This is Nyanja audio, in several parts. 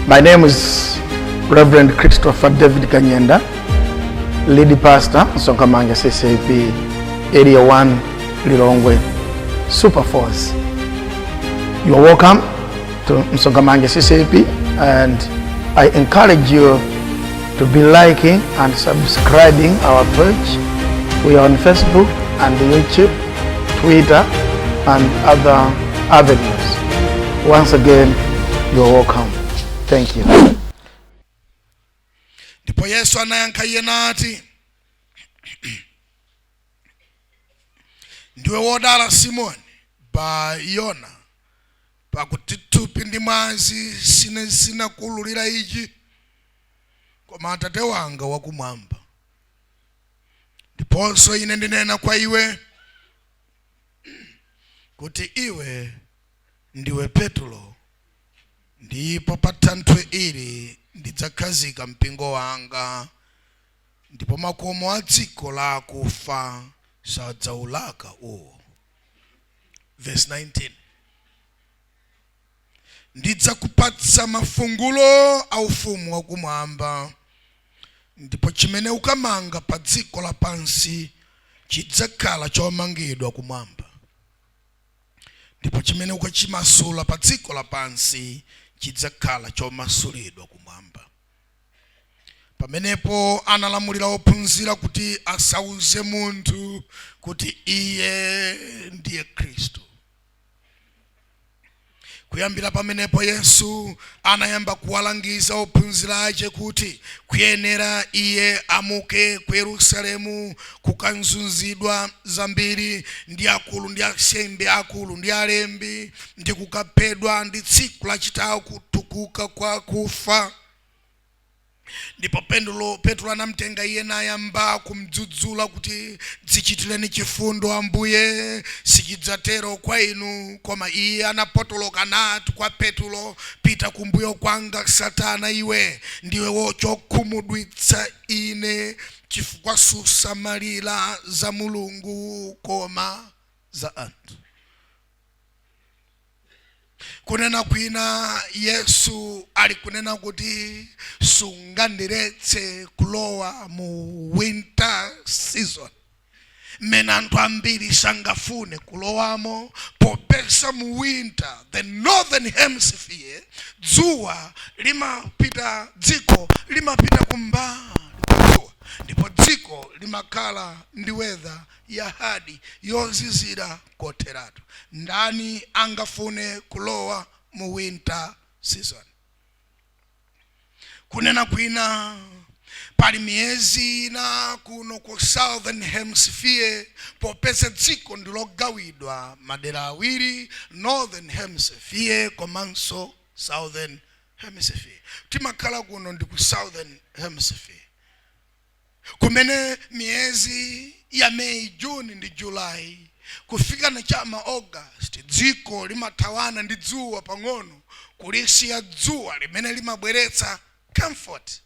My name is Reverend Christopher David Kanyenda, lead pastor, Sonkamanga CCP, Area 1, Lilongwe, Super Force. You are welcome to Sonkamanga CCP, and I encourage you to be liking and subscribing our page. We are on Facebook and YouTube, Twitter, and other avenues. Once again, you are welcome. Thank you. Ndipo Yesu anayankha nati, ndiwe wodala Simoni ba Yona, pakuti thupi ndi mwazi sinakuululira ichi, koma Atate wanga wakumwamba. Ndiponso ine ndinena kwa iwe kuti iwe ndiwe Petro, ndipo pa thanthwe ili ndidzakhazika mpingo wanga, ndipo makomo a dziko lakufa sadzaulaka uwo. Verse 19. Ndidzakupatsa mafungulo a ufumu wakumwamba, ndipo chimene ukamanga pa dziko lapansi chidzakhala chomangidwa kumwamba, ndipo chimene ukachimasula pa dziko lapansi chidzakhala chomasulidwa kumwamba. Pamenepo analamulira ophunzira kuti asauze munthu kuti iye ndiye Khristu. Kuyambira pamenepo Yesu anayamba kuwalangiza ophunzira ake kuti kuyenera iye amuke ku Yerusalemu kukanzunzidwa zambiri ndi akulu ndi asembe akulu ndi alembi, ndi kukaphedwa ndi tsiku lachitatu kutukuka kwa kufa. Ndipo Petro anamtenga iye nayamba kumdzudzula kuti dzichitireni chifundo Ambuye, sichidzatero kwa inu. Koma iye anapotoloka nati kwa Petro, pita kumbuyo kwanga Satana, iwe ndiwe wochokhumudwitsa ine, chifukwa susamalira za Mulungu koma za anthu. Kunena kwina Yesu ali kunena kuti sungandiretse kulowa mu winter season, mmene anthu ambiri sangafune kulowamo, popeza mu winter the northern hemisphere dzuwa limapita, dziko limapita kumbali, ndipo dziko limakhala ndi weather ya hadi yozizira kotheratu. Ndani angafune kulowa mu winter season? Kunena kwina pali miyezi na kuno ku southern hemisphere, popeza dziko ndilogawidwa madera awiri, northern hemisphere komanso southern hemisphere. Timakhala kuno ndi ku southern hemisphere, kumene miyezi ya May, June ndi July kufika na chama August dziko limathawana ndi dzuwa pang'ono, kulisiya dzuwa limene limabweretsa comfort.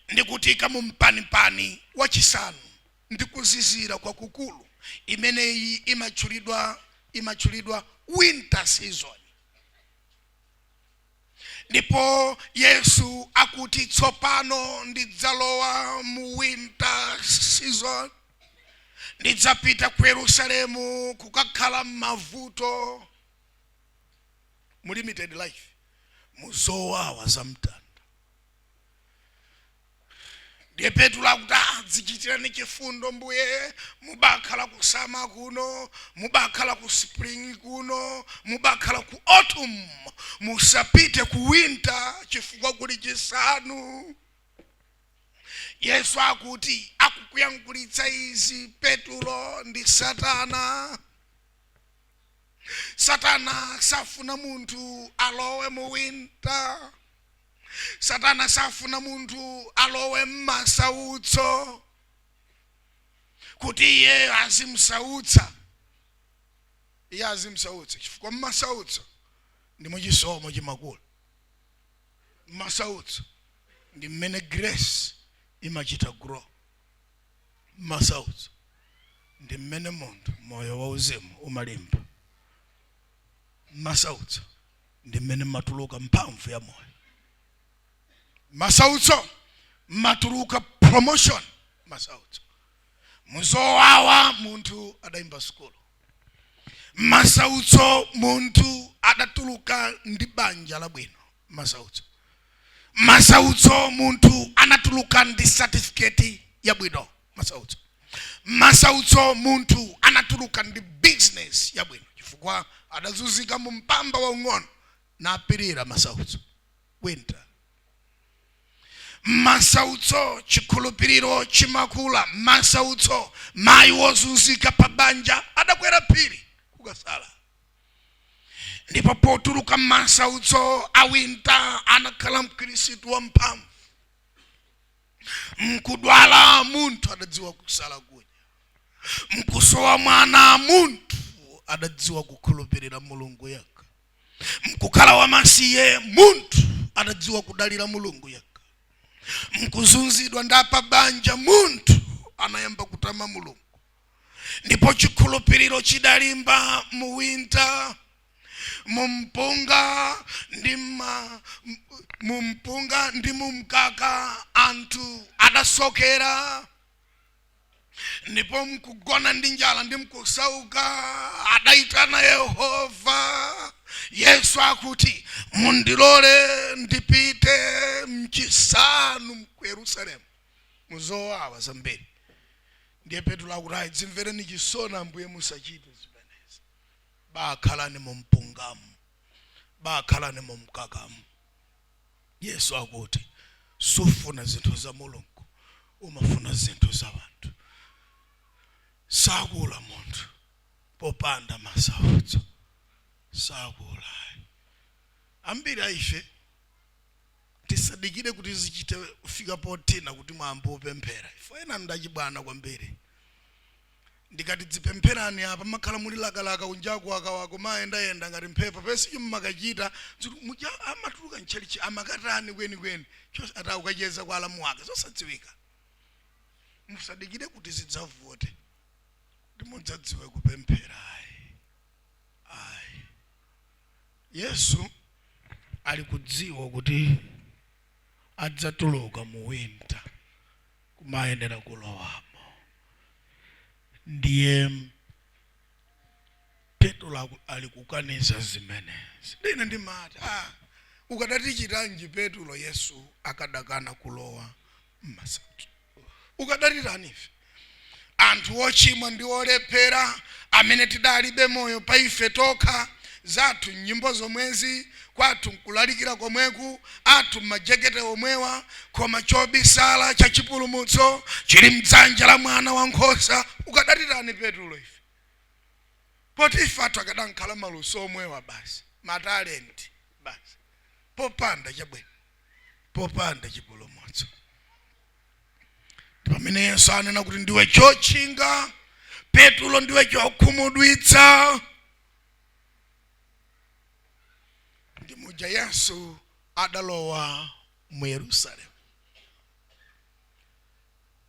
Ndikutika mu mpanipani wa chisanu ndi kuzizira kwa kukulu, imeneyi imachulidwa winter season. Ndipo Yesu akuti tsopano ndidzalowa mu winter season, ndidzapita ku Yerusalemu kukakhala mavuto mu limited life, muzowawa za mtanda. Ndiye Petro akuti dzichitireni chifundo Mbuye, mubakhala ku summer kuno, mubakhala ku spring kuno, mubakhala ku autumn, musapite ku winter chifukwa kuli chisanu. Yesu akuti akukuyankhulitsa izi Petro ndi Satana. Satana safuna munthu alowe mu winter. Satana safuna munthu alowe m'masautso kuti iye azimsautsa. Iye azimsautsa chifukwa m'masautso ndi muchisomo chimakula. M'masautso ndi mmene grace imachita grow. M'masautso ndi mmene munthu moyo wauzimu umalimba. M'masautso ndi mmene matuluka mphamvu ya moyo. masautso matuluka promotion. Masautso muzowawa muntu adaimba skulu. Masautso muntu adatuluka ndi banja labwino. Masautso. Masautso muntu anatuluka ndi certificate ya bwino. Masautso. Masautso muntu anatuluka ndi business ya bwino chifukwa adazuzika mu mpamba wa ung'ono na apirira masautso. Winter. Masautso chikhulupiriro chimakula. Masautso mayi wozunzika pabanja adakwera phiri kukasala. Ndipo potuluka masautso awinta anakhala mkhristu wa mphamvu. Mkudwala muntu adadziwa kusala kudya. Mkusowa mwana muntu adadziwa kukhulupirira mulungu yake. Mkukhala wamasiye muntu adadziwa kudalira mulungu yake. Mkuzunzidwa ndapa banja muntu anayamba kutama mulungu. Ndipo chikhulupiriro chidalimba muwinta. Mumpunga ndi mumkaka antu adasokera. Ndipo mkugona ndi njala ndi mkusauka adaitana Yehova. Yesu akuti mundilole ndipite mchisanu mu Yerusalemu. Muzowawa zambiri. Ndiye Petro akuti dzimvereni chisoni Ambuye musachite zimenezi. Bakhalani mumpungamu. Bakhalani mumkakamu. Yesu akuti sufuna zinthu za mulungu, umafuna zinthu za bantu. Sakula muntu popanda masautso. Sakula. Ambiri aife tisadikire kuti zichite kufika potina kuti mwambo upemphera. Ifo ena ndachibwana kwambiri. Ndikati dzipempherani apa makhala muli lakalaka unjaku wako maenda ngati mphepo pesi chimmakachita muja amatuluka nchalichi amakatani kweni chose atakacheza kwa alamu wake zosadziwika. Musadikire kuti zidzavote. Ndimudzadziwe kupemphera. Ai. Yesu alikudziwa kuti adzatuluka mu winter kumayendera kulowamo. Ndiye Petro alikukaniza zimenezi. Ndine ndimati ukadati chitanji Petro Yesu akadakana kulowa mmasautso. Ukadati tanife anthu ochimwa ndi olephera amene tidalibe moyo pa ife tokha zathu nyimbo zomwezi kwathu nkulalikira komweku athu majekete omwewa koma chobisala cha chipulumutso chili mdzanja la mwana wankhosa. Ukadatirani Petro ife poti ife athu akadankhala maluso omwewa basi matalenti basi popanda chabwino popanda chipulumutso. Pamene Yesu anena kuti ndiwe chotchinga Petro ndiwe chokhumudwitsa. Ndimuja Yesu adalowa mu Yerusalemu.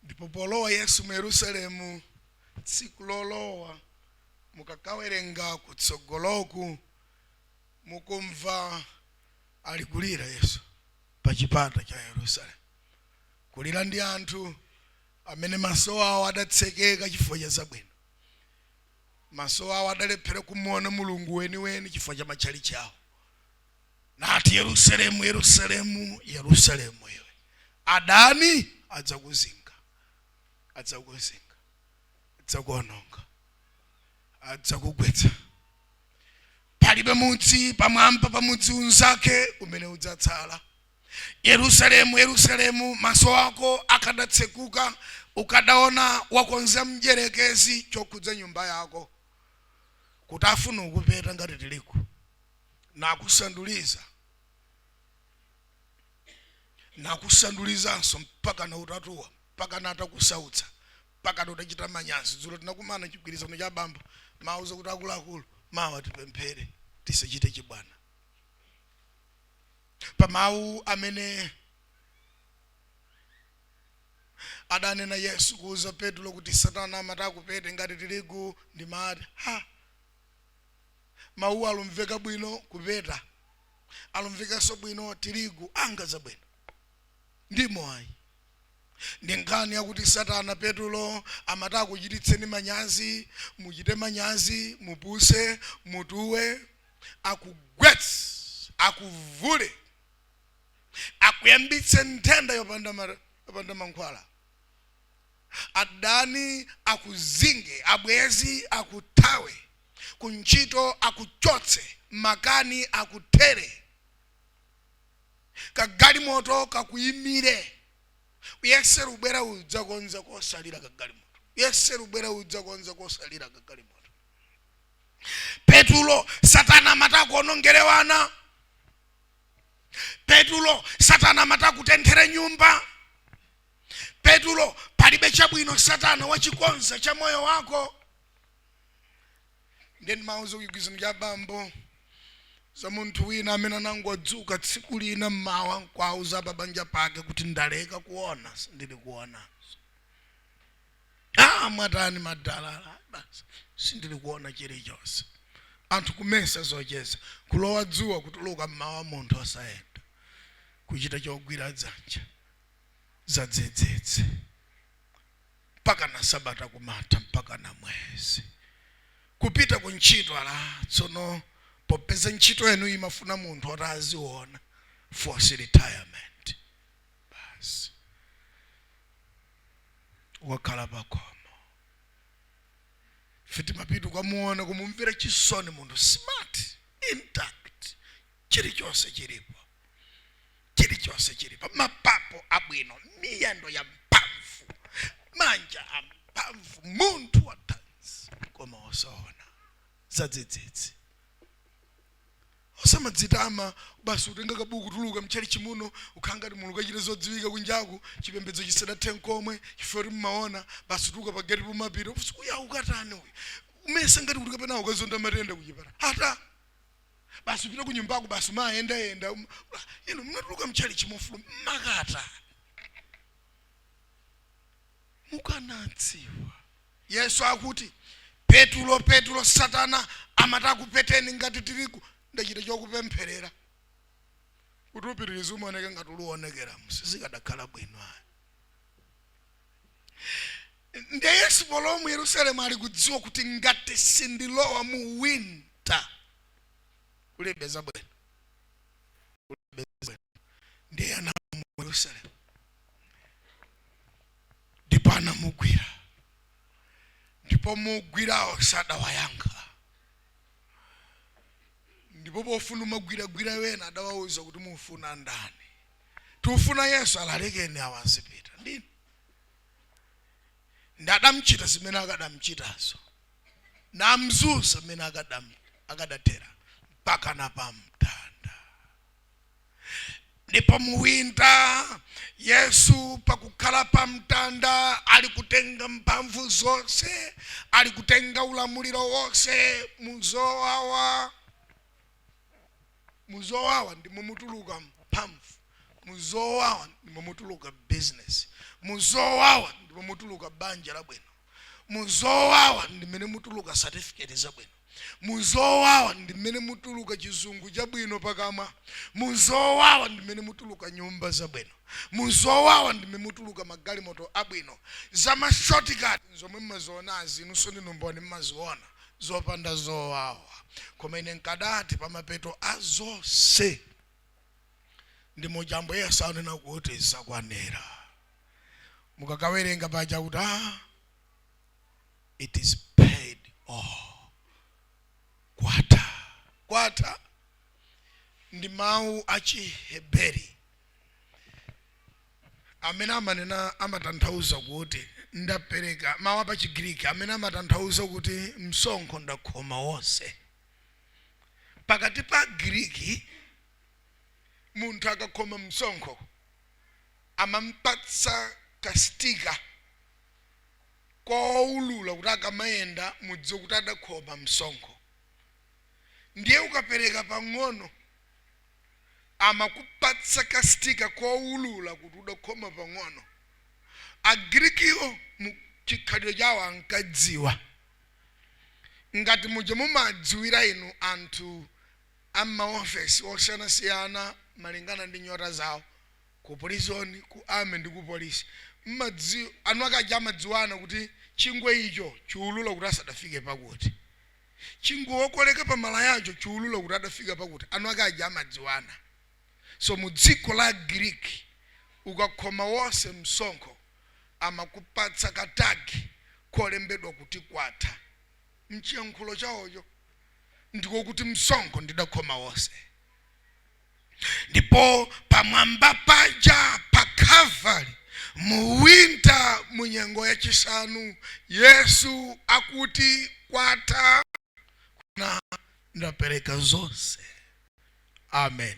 Ndipo polowa Yesu mu Yerusalemu tsiku lolowa mukakawerenga kutsogoloku mukumva alikulira Yesu pa chipata cha Yerusalemu. Kulira ndi anthu amene maso awo adatsekeka chifukwa cha zabwino. Maso awo adalephera kumuona mulungu weniweni chifukwa cha machalichi awo. Nati Yerusalemu, Yerusalemu, Yerusalemu iwe, adani adzakuzinga, adzakuzinga, adzakuononga, adzakugwetsa. Palibe mudzi pamwamba pa mudzi unzake umene udzatsala. Yerusalemu, Yerusalemu, maso ako akadatsekuka ukadaona wakonza mjerekezi chokhudza nyumba yako kuti afuna ukupeta ngati tiliku nakusandulizanso mpaka na utatuwa mpaka na atakusautsa mpaka na utachita manyazi. Dzulo tinakumana chigwirizano cha bamba mauza kuti akuluakulu mawa tipemphere tisachite chibwana. Pa mawu amene adanena Yesu kuuza Petro kuti Satana amatakupete ngati tirigu ndi mati mawu alumveka bwino kupeta alumvekanso bwino tirigu anga zabwino. ndimo ayi. Ndi nkhani yakuti Satana Petulo amata kuchititseni manyazi, muchite manyazi, mupuse, mutuwe, akugwetse, akuvule, akuyambitse nthenda yopanda mankhwala. Adani akuzinge, abwezi akutawe, kunchito akuchotse, makani akutere, kagalimoto kakuyimire. Yeseru bwera udza konza kosalira kagalimoto. Yeseru bwera udza konza kosalira kagalimoto. Petulo Satana amata kuonongere wana. Petulo Satana amata kutenthere nyumba. Petulo palibe chabwino Satana wachikonza cha moyo wako. Ndeni mauzo kugizana cha bambo za muntu wina amene anangodzuka tsiku lina mmawa nkwauza babanja pake kuti ndaleka kuona, sindili kuona. Mwatani madalala, basi sindili kuona chilichonse. Anthu kumesa zocheza, kulowa dzuwa kutuluka mmawa munthu asayenda, kuchita chogwira dzanja zadzedzedze, mpaka na sabata kumata, mpaka na mwezi kupita kunchito ala. Tsono popeza nchito yenu imafuna munthu ataziona, force retirement, basi wakhala pakomo. Fiti mapitu kamuona kumumvira chisoni munthu smart, intact, chilichonse chilipo, chilichonse chilipo, mapapo abwino, miyendo ya mphamvu, manja amphamvu, munthu watanzi, koma osaona zadzedzedze. Osamadzitama basi utenga kabuku tuluka mchali chimuno ukhangati mulungu achite zodziwika kunjaku, chipembedzo chisadathe nkomwe chifukwa mmaona basi tuluka pagati pomapita usiku ukatani uyu umese ngati kuti kapena ukazonda matenda kuchipata hata basi upita kunyumbako basi mayenda ino mnatuluka mchali chimofulu makata mukanatsiwa. Yesu akuti Petulo, Petulo, Satana amata kupeteni ngati tirigu. Ndachita chokupempherera kuti upitirize umaoneke ngati uluonekera musizikadakhala bwino. Ndiye Yesu polo mu Yerusalemu ali kudziwa kuti ngati sindilowa mu winter kulebeza bwino, ndiye ana mu Yerusalemu ndipo anamugwira, ndipo mugwirawo sadawayankha. Ndipo pofuna magwira wena adawauza kuti mufuna ndani. Tufuna Yesu alalekeni awazipita. Ndini ndadamchita zimene akadamchitazo, namzuza zimene akadatera mpaka napamtanda. Ndipo muwinta Yesu pakukhala pamtanda ali kutenga mphamvu zonse, ali kutenga ulamuliro wonse. Muzowawa ndimo mutuluka mphamvu, muzowawa ndimo mutuluka business, muzowawa ndimo mutuluka banja labwino, muzowawa ndimene mutuluka certificate zabwino, muzowawa ndimene mutuluka chizungu chabwino pakamwa, muzowawa ndimene mutuluka nyumba zabwino, muzowawa ndimene mutuluka magalimoto abwino. Zama shortcut zomwe mmazionazi inunso ndinomboni mmaziona zopanda zowawa, koma ine nkadati pamapeto azonse ndimo jambo Yesu anena kuti zakwanira. Mukakawerenga paja kuti it is paid all. Kwata ndi mawu achiheberi amene amanena amatanthauza kuti ndapereka, mawu pa Chigiriki amene amatanthauza kuti msonkho ndakhoma wonse. Pakati pa Giriki munthu akakhoma msonkho amampatsa kastika koulula kuti akamayenda mudziwe kuti adakhoma msonkho. Ndiye ukapereka pang'ono amakupatsa kastika koulula kuti udakhoma pang'ono. Agirikiwo mchikhalidwe chawo ankadziwa ngati muje mumadziwira inu anthu amma office osiyana-siyana malingana ndi nyota zawo ku prison, ku army ndi ku police. Madzi anu akaja madziwana kuti chingwe icho chiulula kuti asadafike pakuti. Chingwe wokoleka pa malayacho chiulula kuti adafika pakuti. Anu akaja madziwana. So mu dziko la Greek ukakhoma wose msonkho amakupatsa katagi kolembedwa kuti kwatha. Mchiyankhulo chawocho ndiko kuti msonkho ndidakhoma wose. Ndipo pamwamba paja pa Calvary mu winter mu Nyengoya Chisanu Yesu akuti kwatha na ndapereka zonse. Amen.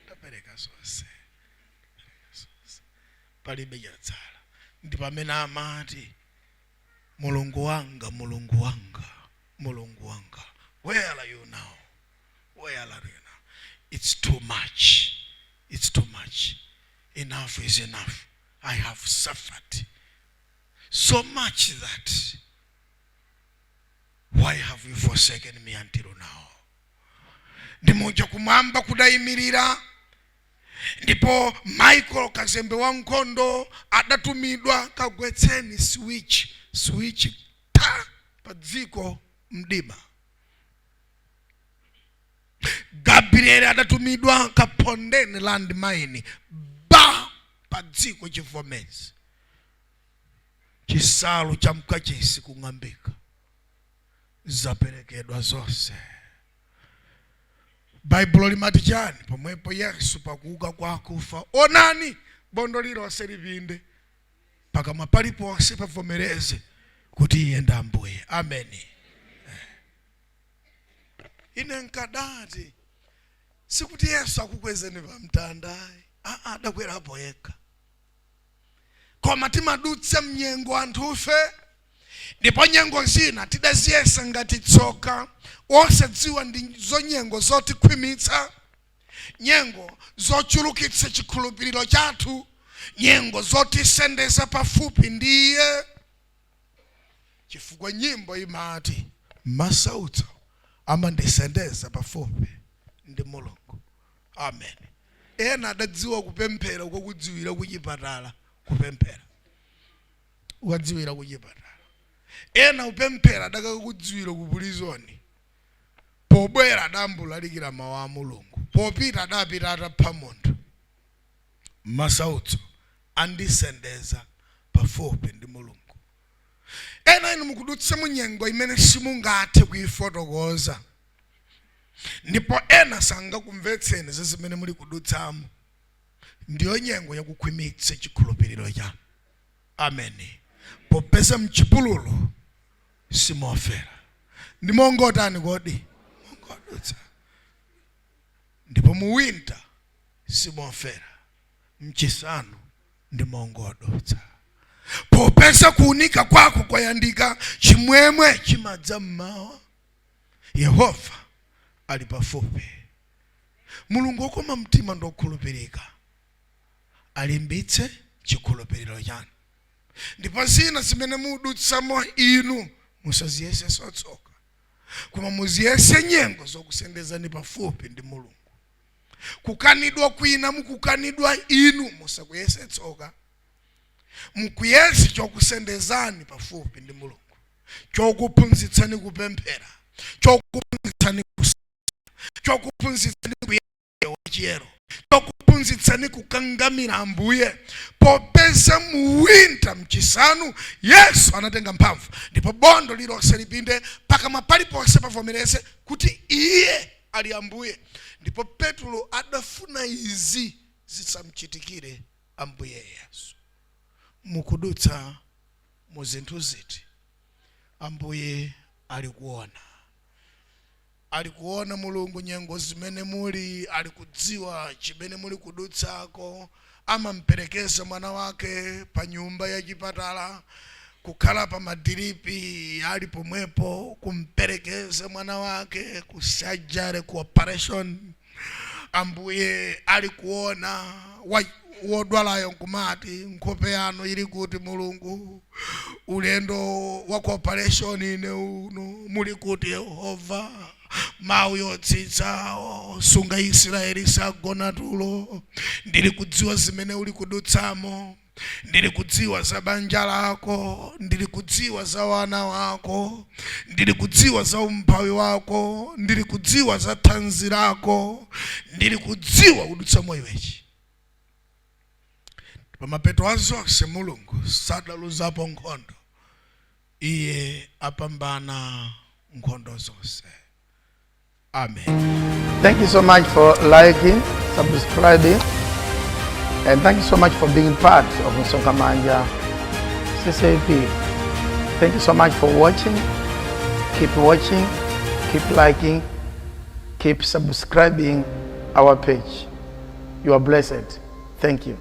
Ndapereka zonse. Palibe chatsala. Ndi pamene amati Mulungu wanga, Mulungu wanga, Mulungu wanga, where are you now? Where are you now? It's too much. It's too much. Enough is enough. I have suffered so much that why have you forsaken me until now? Ndimoja kumwamba kudayimirira. Ndipo Michael kazembe wa nkhondo adatumidwa kagwetseni switch ta pa dziko mdima. Gabriel adatumidwa kapondeni landmine ba pa dziko chivomezi. Chisalu cha mkachisi kung'ambika. Zaperekedwa zonse. Bible limati chani? Pomwepo Yesu pakuuka kwa akufa onani bondo lilonse livinde pakamwa paliponse pavomereze kuti iye ndi Ambuye. Amen. Ine nkadati sikuti Yesu akukwezeni pa mtandayi. Adakwerapo yekha. Koma timadutsa mnyengo anthufe. Ndipo nyengo zina tidaziyesa ngati tsoka. Osadziwa ndi zonyengo zotikhwimitsa. Nyengo zochulukitsa chikhulupiriro chathu. Nyengo zotisendeza pafupi ndi iye. Chifukwa nyimbo imati masautso amandisendeza pafupi ndi Mulungu. Amen. Ena adadziwa kupemphera kwakudziwira kuchipatala kupemphera. Ukadziwira kuchipatala. Ena upemphera adakakudziwira ku prison. Pobwera adambulalikira mawu a Mulungu. Popita adapita atapha munthu. Masautso andisendeza pafupi ndi Mulungu. Ena inu mukudutsa munyengo imene simungathe kuifotokoza. Ndipo ena sangakumvetseni zimene muli kudutsamo. Ndiyo nyengo yakukhwimitsa chikhulupiriro chanu. Amen. Popeza mchipululu simofera. Ndimongotani kodi? Mongodutsa. Ndipo mu winter simofera. Mchisanu ndimongodutsa. Popeza kuunika kwako kwayandika chimwemwe chimadza mmawa. Yehova ali pafupi. Mulungu okoma mtima ndokhulupirika alimbitse chikhulupiriro chanu. Ndipo zina zimene mudutsamo inu musaziyese sotsoka. Koma muziyese nyengo zokusendezani pafupi ndi Mulungu. Kukanidwa kwina mukukanidwa inu musakuyese tsoka. Mukuyese chokusendezani pafupi ndi Mulungu. Chokuphunzitsani kupemphera. Chokuphunzitsani chokuphunzitsani kuyewa chiyero. Chokuphunzitsani kukangamira Ambuye. Popeza mu winter mchisanu Yesu anatenga mphamvu. Ndipo bondo lilonse lipinde pakamwa paliponse pavomereze kuti iye ali Ambuye. Ndipo Petro adafuna izi zisamchitikire Ambuye Yesu. Mukudutsa mu zinthu ziti Ambuye alikuona. Alikuona Mulungu nyengo zimene muli. Alikudziwa chimene muli kudutsako. Amamperekeza mwana wake pa nyumba ya chipatala. Kukhala pa madiripi ali pomwepo. Kumperekeza mwana wake kusajare ku operation. Ambuye alikuona. Wodwalayo nkumati nkhope yanu ili kuti Mulungu. Ulendo wa operation ine uno muli kuti Yehova. mawu yotsitsawo, sunga Israeli sagona tulo. Ndiri kudziwa zimene uli kudutsamo, ndiri kudziwa za banja lako, ndiri kudziwa za wana wako, ndiri kudziwa za umphawi wako, ndiri kudziwa za thanzi lako, ndiri kudziwa udutsamo iwechi. Pamapeto azonse Mulungu sadaluzapo nkhondo, iye apambana nkhondo zonse. Amen. Thank you so much for liking, subscribing, and thank you so much for being part of Nsokamanja CCP. Thank you so much for watching. Keep watching, keep liking, keep subscribing our page. You are blessed. Thank you.